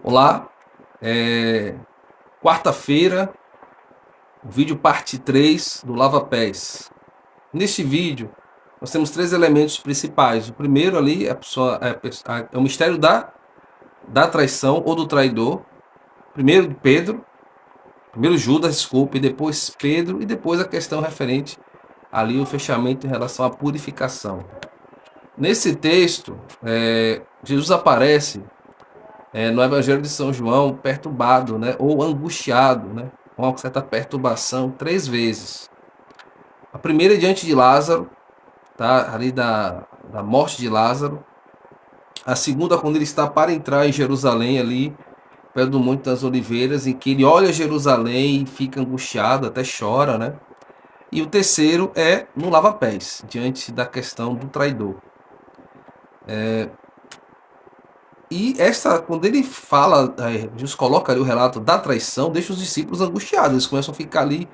Olá, é quarta-feira, vídeo parte 3 do Lava Pés. Neste vídeo, nós temos três elementos principais. O primeiro ali é o mistério da traição ou do traidor. Primeiro Pedro, primeiro Judas, desculpe, depois Pedro e depois a questão referente ali o fechamento em relação à purificação. Nesse texto, Jesus aparece no Evangelho de São João, perturbado, né, ou angustiado, né, com uma certa perturbação, três vezes. A primeira é diante de Lázaro, tá, ali da morte de Lázaro. A segunda, quando ele está para entrar em Jerusalém, ali, perto do Monte das Oliveiras, em que ele olha Jerusalém e fica angustiado, até chora, né? E o terceiro é no lava-pés, diante da questão do traidor. E quando ele fala, Jesus coloca ali o relato da traição, deixa os discípulos angustiados. Eles começam a ficar ali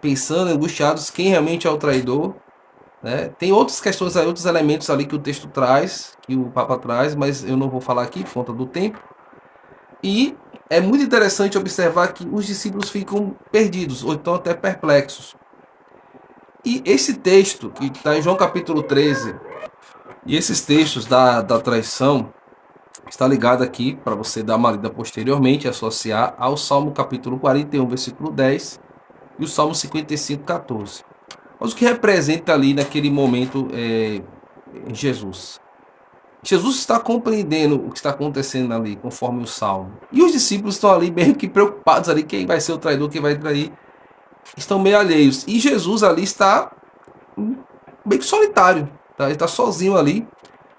pensando, angustiados, quem realmente é o traidor. Né? Tem outras questões, outros elementos ali que o texto traz, que o Papa traz, mas eu não vou falar aqui por conta do tempo. E é muito interessante observar que os discípulos ficam perdidos, ou então até perplexos. E esse texto, que está em João capítulo 13, e esses textos da traição, está ligado aqui, para você dar uma lida posteriormente, associar ao Salmo capítulo 41, versículo 10, e o Salmo 55, 14. Mas o que representa ali naquele momento Jesus? Jesus está compreendendo o que está acontecendo ali, conforme o Salmo. E os discípulos estão ali meio que preocupados ali, quem vai ser o traidor, quem vai trair. Estão meio alheios. E Jesus ali está meio que solitário. Tá? Ele está sozinho ali,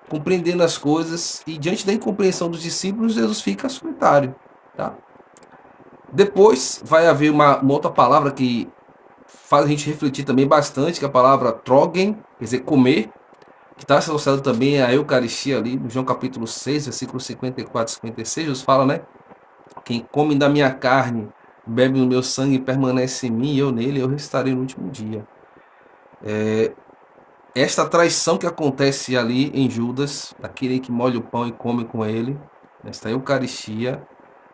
compreendendo as coisas. E diante da incompreensão dos discípulos, Jesus fica solitário. Tá? Depois vai haver uma outra palavra que faz a gente refletir também bastante, que é a palavra trogen, quer dizer, comer, que está associado também à Eucaristia ali, no João capítulo 6, versículos 54 e 56, Jesus fala, né? Quem come da minha carne, bebe do meu sangue, permanece em mim, e eu nele, eu restarei no último dia. Esta traição que acontece ali em Judas, aquele que molha o pão e come com ele, esta Eucaristia,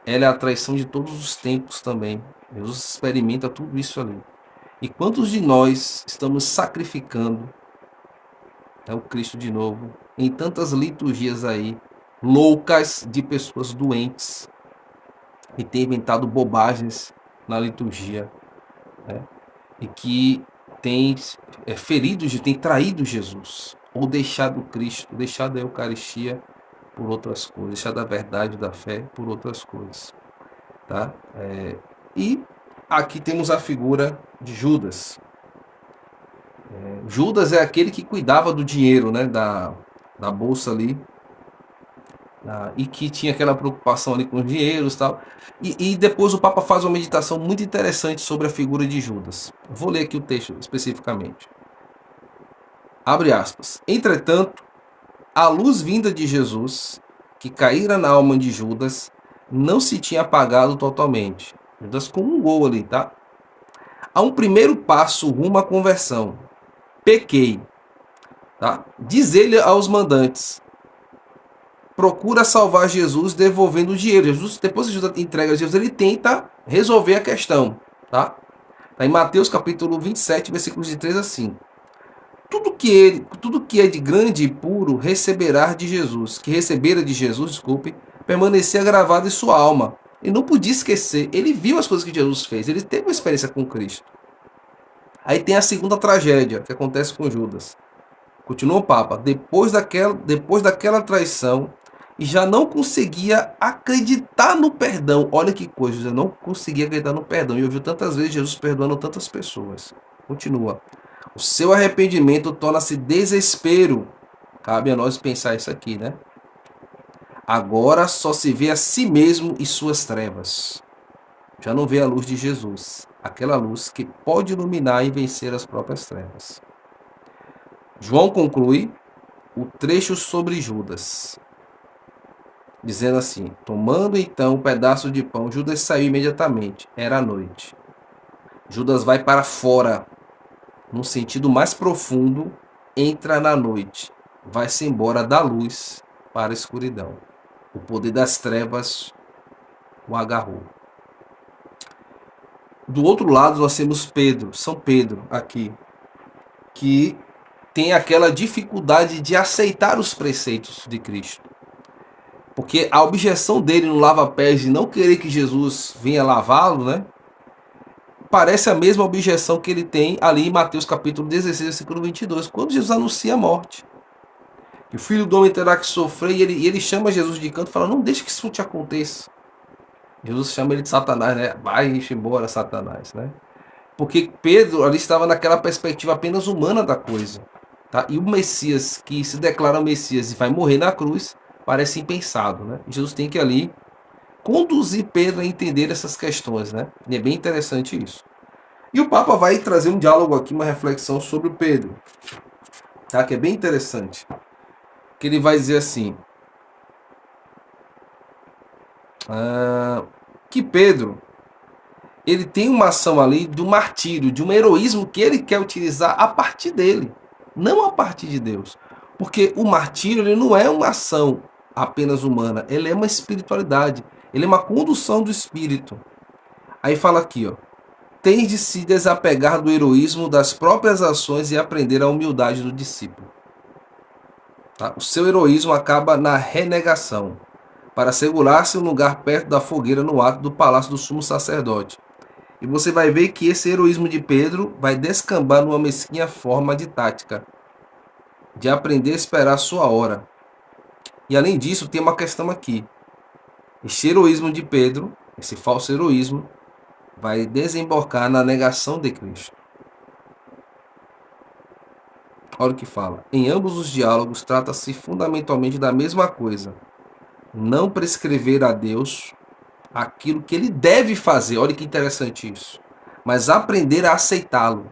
ela é a traição de todos os tempos também. Jesus experimenta tudo isso ali. E quantos de nós estamos sacrificando o Cristo de novo em tantas liturgias aí, loucas, de pessoas doentes, e tem inventado bobagens na liturgia, né? E que tem ferido, tem traído Jesus, ou deixado Cristo, deixado a Eucaristia por outras coisas, deixado a verdade da fé por outras coisas. Tá? E aqui temos a figura de Judas. Judas é aquele que cuidava do dinheiro, né, da bolsa ali, e que tinha aquela preocupação ali com os dinheiros e tal. E depois o Papa faz uma meditação muito interessante sobre a figura de Judas. Vou ler aqui o texto especificamente. Abre aspas. Entretanto, a luz vinda de Jesus, que caíra na alma de Judas, não se tinha apagado totalmente. Judas comungou ali, tá? Há um primeiro passo rumo à conversão. Pequei. Tá? Diz ele aos mandantes: procura salvar Jesus devolvendo o dinheiro. Jesus, depois que Jesus entrega a Jesus, ele tenta resolver a questão. Tá? Tá em Mateus capítulo 27, versículos de 3 a 5. Tudo que é de grande e puro receberá de Jesus, que recebera de Jesus, desculpe, permanecia gravado em sua alma. E não podia esquecer, ele viu as coisas que Jesus fez, ele teve uma experiência com Cristo. Aí tem a segunda tragédia que acontece com Judas. Continua o Papa. Depois daquela traição, e já não conseguia acreditar no perdão. Olha que coisa, já não conseguia acreditar no perdão. E ouviu tantas vezes Jesus perdoando tantas pessoas. Continua. O seu arrependimento torna-se desespero. Cabe a nós pensar isso aqui, né? Agora só se vê a si mesmo e suas trevas. Já não vê a luz de Jesus. Aquela luz que pode iluminar e vencer as próprias trevas. João conclui o trecho sobre Judas, dizendo assim: tomando então um pedaço de pão, Judas saiu imediatamente. Era noite. Judas vai para fora, no sentido mais profundo, entra na noite, vai-se embora da luz para a escuridão. O poder das trevas o agarrou. Do outro lado nós temos Pedro, São Pedro aqui, que tem aquela dificuldade de aceitar os preceitos de Cristo. Porque a objeção dele no lava-pés de não querer que Jesus venha lavá-lo, né? Parece a mesma objeção que ele tem ali em Mateus capítulo 16, versículo 22, quando Jesus anuncia a morte. Que o Filho do Homem terá que sofrer, e ele chama Jesus de canto e fala, não deixe que isso te aconteça. Jesus chama ele de Satanás, né? Vai embora, Satanás, né? Porque Pedro ali estava naquela perspectiva apenas humana da coisa. Tá? E o Messias, que se declara Messias e vai morrer na cruz, parece impensado, né? Jesus tem que ali conduzir Pedro a entender essas questões, né? E é bem interessante isso. E o Papa vai trazer um diálogo aqui, uma reflexão sobre o Pedro, tá? Que é bem interessante. Que ele vai dizer assim, que Pedro, ele tem uma ação ali do martírio, de um heroísmo que ele quer utilizar a partir dele, não a partir de Deus. Porque o martírio ele não é uma ação apenas humana, ele é uma espiritualidade, ele é uma condução do espírito. Aí fala aqui, ó, tens de se desapegar do heroísmo das próprias ações e aprender a humildade do discípulo. Tá? O seu heroísmo acaba na renegação, para assegurar-se um lugar perto da fogueira no ato do palácio do sumo sacerdote. E você vai ver que esse heroísmo de Pedro vai descambar numa mesquinha forma de tática, de aprender a esperar sua hora. E além disso, tem uma questão aqui. Esse heroísmo de Pedro, esse falso heroísmo, vai desembocar na negação de Cristo. Olha o que fala. Em ambos os diálogos, trata-se fundamentalmente da mesma coisa. Não prescrever a Deus aquilo que ele deve fazer. Olha que interessante isso. Mas aprender a aceitá-lo,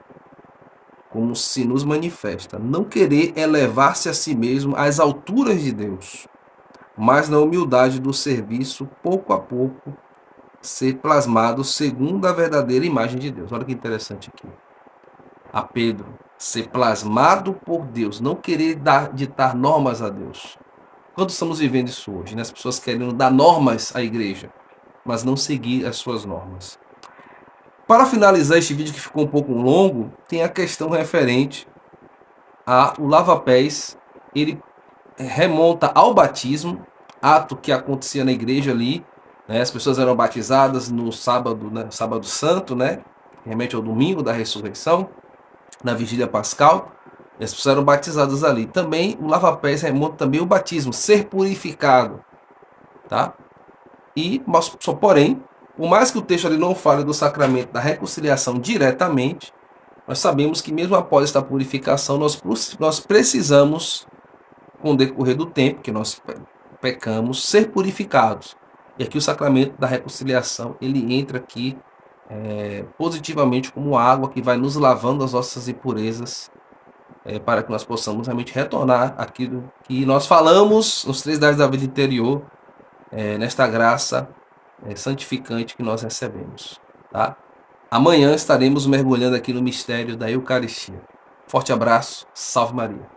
como se nos manifesta. Não querer elevar-se a si mesmo às alturas de Deus, mas na humildade do serviço, pouco a pouco, ser plasmado segundo a verdadeira imagem de Deus. Olha que interessante aqui. A Pedro, ser plasmado por Deus, não querer ditar normas a Deus. Quando estamos vivendo isso hoje, né? As pessoas querendo dar normas à igreja, mas não seguir as suas normas. Para finalizar este vídeo que ficou um pouco longo, tem a questão referente ao lava-pés. Ele remonta ao batismo, ato que acontecia na igreja ali, né? As pessoas eram batizadas no sábado, né? Sábado Santo, né? Remete ao domingo da ressurreição, na vigília pascal, e as pessoas eram batizadas ali. Também o lava-pés remonta também ao batismo, ser purificado, tá? Porém, por mais que o texto ali não fale do sacramento da reconciliação diretamente, nós sabemos que mesmo após esta purificação, nós precisamos, com o decorrer do tempo que nós pecamos, ser purificados. E aqui o sacramento da reconciliação, ele entra aqui positivamente como água que vai nos lavando as nossas impurezas, para que nós possamos realmente retornar aquilo que nós falamos nos 3 dados da vida interior, nesta graça santificante que nós recebemos. Tá? Amanhã estaremos mergulhando aqui no mistério da Eucaristia. Forte abraço, salve Maria.